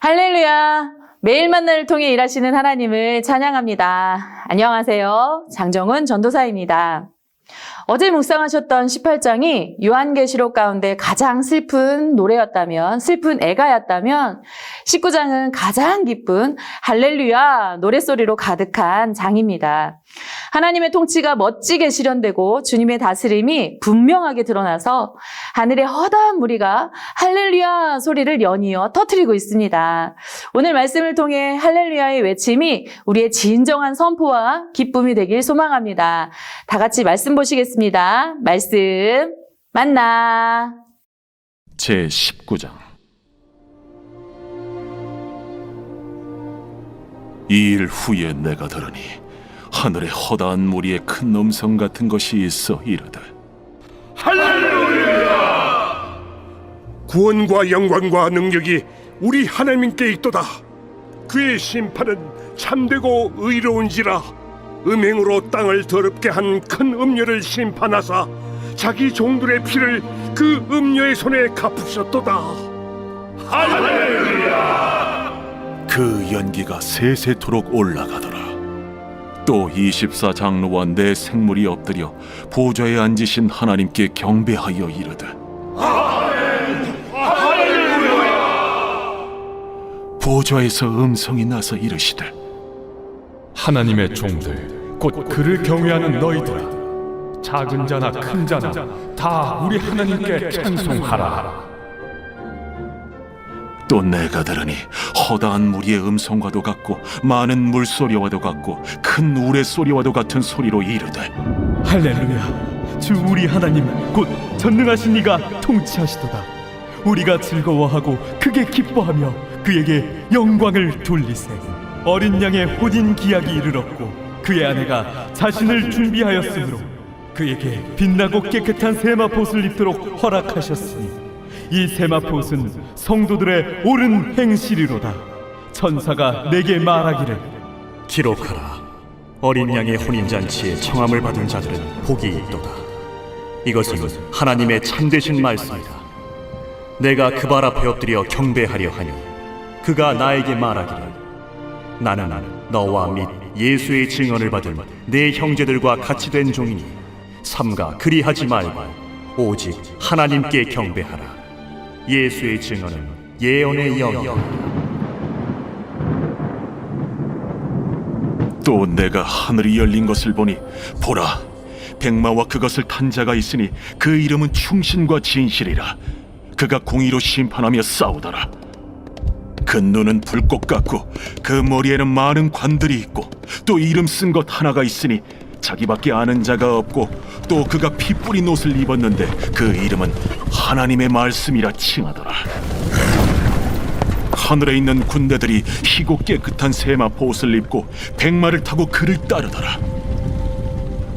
할렐루야! 매일 만나를 통해 일하시는 하나님을 찬양합니다. 안녕하세요. 장정은 전도사입니다. 어제 묵상하셨던 18장이 요한계시록 가운데 가장 슬픈 노래였다면, 슬픈 애가였다면 19장은 가장 기쁜 할렐루야 노랫소리로 가득한 장입니다. 하나님의 통치가 멋지게 실현되고 주님의 다스림이 분명하게 드러나서 하늘의 허다한 무리가 할렐루야 소리를 연이어 터뜨리고 있습니다. 오늘 말씀을 통해 할렐루야의 외침이 우리의 진정한 선포와 기쁨이 되길 소망합니다. 다 같이 말씀 보시겠습니다. 말씀 만나. 제19장. 이 일 후에 내가 들으니 하늘에 허다한 무리의 큰 음성 같은 것이 있어 이르되 할렐루야! 구원과 영광과 능력이 우리 하나님께 있도다. 그의 심판은 참되고 의로운지라. 음행으로 땅을 더럽게 한 큰 음녀를 심판하사 자기 종들의 피를 그 음녀의 손에 갚으셨도다. 할렐루야! 그 연기가 세세토록 올라가더라. 또 24장로와 네 생물이 엎드려 보좌에 앉으신 하나님께 경배하여 이르되 할렐루야! 보좌에서 음성이 나서 이르시되 하나님의 종들 곧 그를 경외하는 너희들아, 작은 자나 큰 자나 다 우리 하나님께 찬송하라. 또 내가 들으니 허다한 무리의 음성과도 같고 많은 물소리와도 같고 큰 우레소리와도 같은 소리로 이르되 할렐루야! 주 우리 하나님 곧 전능하신 이가 통치하시도다. 우리가 즐거워하고 크게 기뻐하며 그에게 영광을 돌리세. 어린 양의 혼인 기약이 이르렀고 그의 아내가 자신을 준비하였으므로 그에게 빛나고 깨끗한 세마포옷을 입도록 허락하셨으니 이 세마포옷은 성도들의 옳은 행실이로다. 천사가 내게 말하기를 기록하라. 어린 양의 혼인잔치에 청함을 받은 자들은 복이 있도다. 이것은 하나님의 참되신 말씀이다. 내가 그 발 앞에 엎드려 경배하려 하니 그가 나에게 말하기를 나는 너와 및 예수의 증언을 받은 내 형제들과 같이 된 종이니 삼가 그리하지 말고 오직 하나님께 경배하라. 예수의 증언은 예언의 영이다. 또 내가 하늘이 열린 것을 보니 보라, 백마와 그것을 탄 자가 있으니 그 이름은 충신과 진실이라. 그가 공의로 심판하며 싸우더라. 그 눈은 불꽃 같고 그 머리에는 많은 관들이 있고 또 이름 쓴 것 하나가 있으니 자기밖에 아는 자가 없고 또 그가 피 뿌린 옷을 입었는데 그 이름은 하나님의 말씀이라 칭하더라. 하늘에 있는 군대들이 희고 깨끗한 세마포 옷을 입고 백마를 타고 그를 따르더라.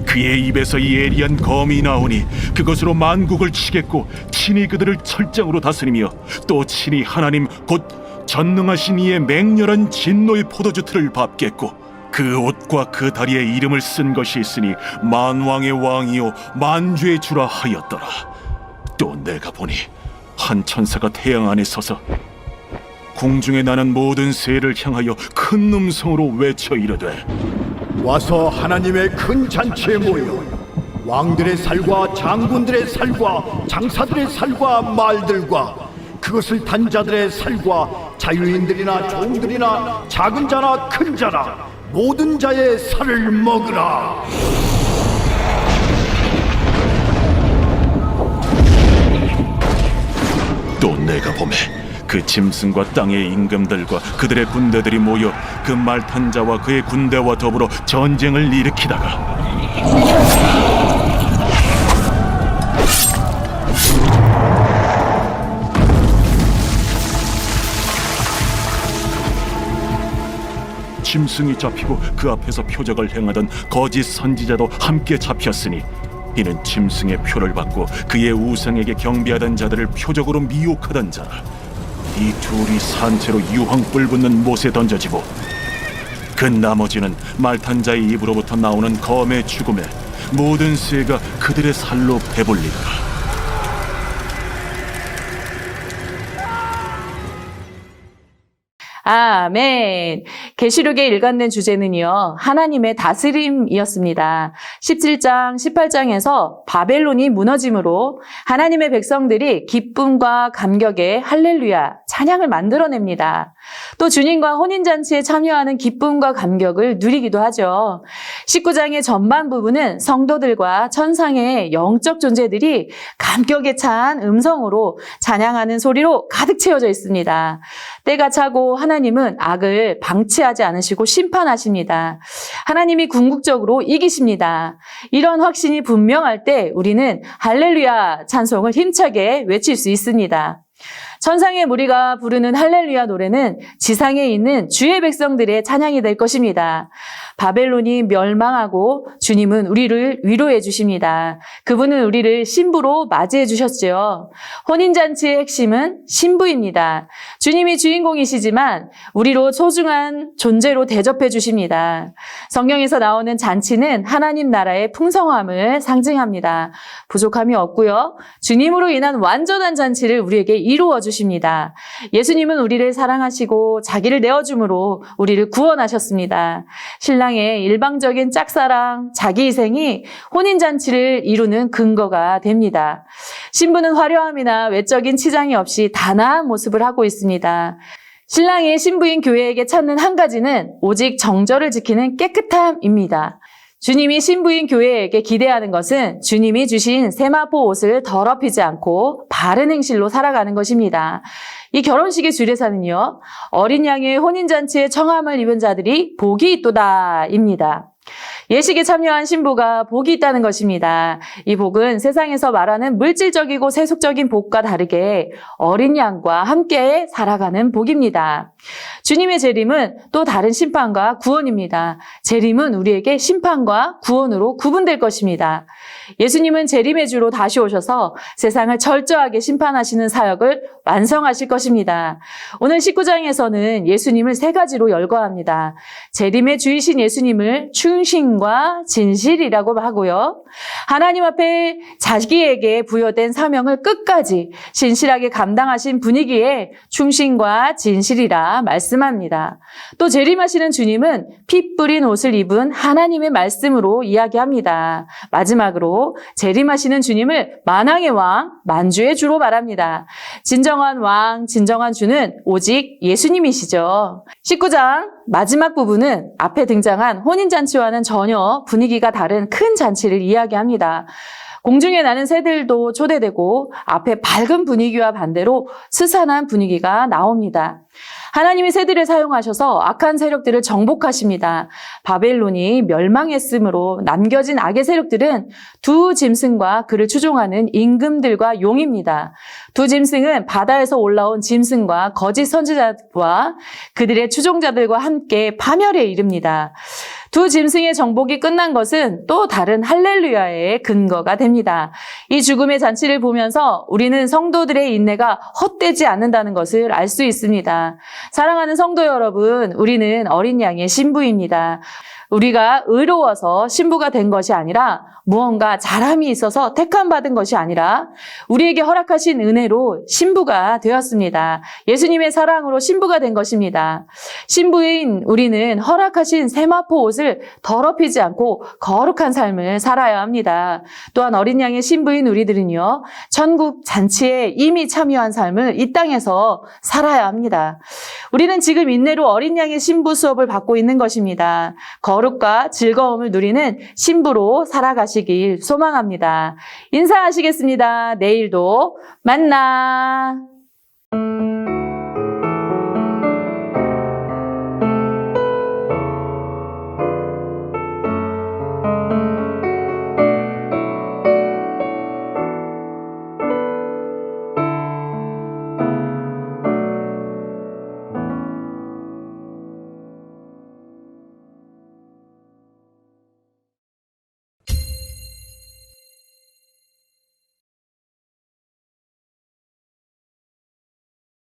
그의 입에서 예리한 검이 나오니 그것으로 만국을 치겠고 친히 그들을 철장으로 다스리며 또 친히 하나님 곧 전능하신 이의 맹렬한 진노의 포도주 틀을 밟겠고 그 옷과 그 다리에 이름을 쓴 것이 있으니 만왕의 왕이요 만주의 주라 하였더라. 또 내가 보니 한 천사가 태양 안에 서서 공중에 나는 모든 새를 향하여 큰 음성으로 외쳐 이르되 와서 하나님의 큰 잔치에 모여 왕들의 살과 장군들의 살과 장사들의 살과 말들과 그것을 탄 자들의 살과 자유인들이나 종들이나 작은 자나 큰 자나 모든 자의 살을 먹으라. 또 내가 보매 그 짐승과 땅의 임금들과 그들의 군대들이 모여 그 말 탄 자와 그의 군대와 더불어 전쟁을 일으키다가 짐승이 잡히고 그 앞에서 표적을 행하던 거짓 선지자도 함께 잡혔으니 이는 짐승의 표를 받고 그의 우상에게 경배하던 자들을 표적으로 미혹하던 자라. 이 둘이 산채로 유황불 붙는 못에 던져지고 그 나머지는 말탄 자의 입으로부터 나오는 검의 죽음에 모든 새가 그들의 살로 배불리더라. 아멘. 계시록에 일관된 주제는요, 하나님의 다스림이었습니다. 17장, 18장에서 바벨론이 무너짐으로 하나님의 백성들이 기쁨과 감격에 할렐루야, 찬양을 만들어냅니다. 또 주님과 혼인잔치에 참여하는 기쁨과 감격을 누리기도 하죠. 19장의 전반 부분은 성도들과 천상의 영적 존재들이 감격에 찬 음성으로 찬양하는 소리로 가득 채워져 있습니다. 때가 차고 하나님은 악을 방치하지 않으시고 심판하십니다. 하나님이 궁극적으로 이기십니다. 이런 확신이 분명할 때 우리는 할렐루야 찬송을 힘차게 외칠 수 있습니다. 천상의 무리가 부르는 할렐루야 노래는 지상에 있는 주의 백성들의 찬양이 될 것입니다. 바벨론이 멸망하고 주님은 우리를 위로해 주십니다. 그분은 우리를 신부로 맞이해 주셨죠. 혼인잔치의 핵심은 신부입니다. 주님이 주인공이시지만 우리로 소중한 존재로 대접해 주십니다. 성경에서 나오는 잔치는 하나님 나라의 풍성함을 상징합니다. 부족함이 없고요. 주님으로 인한 완전한 잔치를 우리에게 이루어 주십니다. 예수님은 우리를 사랑하시고 자기를 내어줌으로 우리를 구원하셨습니다. 신랑의 일방적인 짝사랑, 자기희생이 혼인잔치를 이루는 근거가 됩니다. 신부는 화려함이나 외적인 치장이 없이 단아한 모습을 하고 있습니다. 신랑이 신부인 교회에게 찾는 한 가지는 오직 정절을 지키는 깨끗함입니다. 주님이 신부인 교회에게 기대하는 것은 주님이 주신 세마포 옷을 더럽히지 않고 바른 행실로 살아가는 것입니다. 이 결혼식의 주례사는요, 어린 양의 혼인잔치에 청함을 입은 자들이 복이 있도다입니다. 예식에 참여한 신부가 복이 있다는 것입니다. 이 복은 세상에서 말하는 물질적이고 세속적인 복과 다르게 어린 양과 함께 살아가는 복입니다. 주님의 재림은 또 다른 심판과 구원입니다. 재림은 우리에게 심판과 구원으로 구분될 것입니다. 예수님은 재림의 주로 다시 오셔서 세상을 철저하게 심판하시는 사역을 완성하실 것입니다. 오늘 19장에서는 예수님을 세 가지로 열거합니다. 재림의 주이신 예수님을 충신과 진실이라고 하고요. 하나님 앞에 자기에게 부여된 사명을 끝까지 신실하게 감당하신 분위기에 충신과 진실이라 말씀합니다. 또 재림하시는 주님은 피 뿌린 옷을 입은 하나님의 말씀으로 이야기합니다. 마지막으로 재림하시는 주님을 만왕의 왕, 만주의 주로 말합니다. 진정한 왕, 진정한 주는 오직 예수님이시죠. 19장 마지막 부분은 앞에 등장한 혼인잔치와는 전혀 분위기가 다른 큰 잔치를 이야기합니다. 공중에 나는 새들도 초대되고 앞에 밝은 분위기와 반대로 스산한 분위기가 나옵니다. 하나님이 새들을 사용하셔서 악한 세력들을 정복하십니다. 바벨론이 멸망했으므로 남겨진 악의 세력들은 두 짐승과 그를 추종하는 임금들과 용입니다. 두 짐승은 바다에서 올라온 짐승과 거짓 선지자와 그들의 추종자들과 함께 파멸에 이릅니다. 두 짐승의 정복이 끝난 것은 또 다른 할렐루야의 근거가 됩니다. 이 죽음의 잔치를 보면서 우리는 성도들의 인내가 헛되지 않는다는 것을 알 수 있습니다. 사랑하는 성도 여러분, 우리는 어린 양의 신부입니다. 우리가 의로워서 신부가 된 것이 아니라 무언가 잘함이 있어서 택함받은 것이 아니라 우리에게 허락하신 은혜로 신부가 되었습니다. 예수님의 사랑으로 신부가 된 것입니다. 신부인 우리는 허락하신 세마포 옷을 더럽히지 않고 거룩한 삶을 살아야 합니다. 또한 어린 양의 신부인 우리들은요, 천국 잔치에 이미 참여한 삶을 이 땅에서 살아야 합니다. 우리는 지금 인내로 어린 양의 신부 수업을 받고 있는 것입니다. 거룩과 즐거움을 누리는 신부로 살아가시길 소망합니다. 인사하시겠습니다. 내일도 만나.